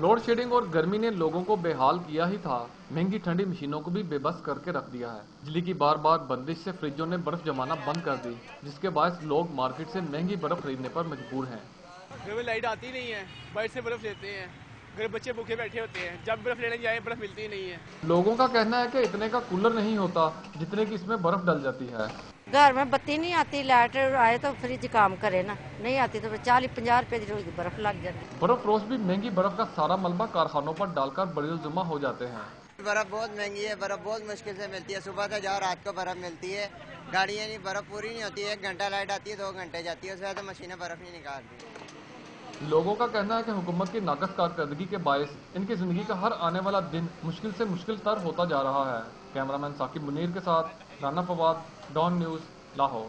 Load shedding और गर्मी ने लोगों को बेहाल किया ही था, महंगी ठंडी मशीनों को भी बेबस करके रख दिया है। बिजली की बार बार बंदिश से फ्रिजों ने बर्फ जमाना बंद कर दी, जिसके बायस लोग मार्केट से महंगी बर्फ खरीदने पर मजबूर हैं। घर में लाइट आती नहीं है, बाहर से बर्फ लेते हैं। घर बच्चे भूखे बैठे होते हैं, जब बर्फ लेने जाए बर्फ मिलती ही नहीं है। लोगों का कहना है कि इतने का कूलर नहीं होता जितने की इसमें बर्फ डल जाती है। घर में बत्ती नहीं आती, लाइट आए तो फ्रिज काम करे ना, नहीं आती तो 40-50 रुपए की रोज बर्फ लग जाती। बर्फ रोज भी महंगी बर्फ का सारा मलबा कारखानों पर डालकर बड़े जमा हो जाते हैं। बर्फ बहुत महंगी है, बर्फ बहुत मुश्किल से मिलती है। सुबह से जाओ, रात को बर्फ मिलती है। गाड़ियाँ नहीं, बर्फ पूरी नहीं होती है। 1 घंटा लाइट आती है, 2 घंटे जाती है, उसके बाद मशीनें बर्फ नहीं निकालती। लोगों का कहना है कि हुकूमत की नाकस कारकर्दगी के बायस इनकी जिंदगी का हर आने वाला दिन मुश्किल से मुश्किल तर होता जा रहा है। कैमरामैन साकिब मुनीर के साथ राना फवाद, डॉन न्यूज़, लाहौर।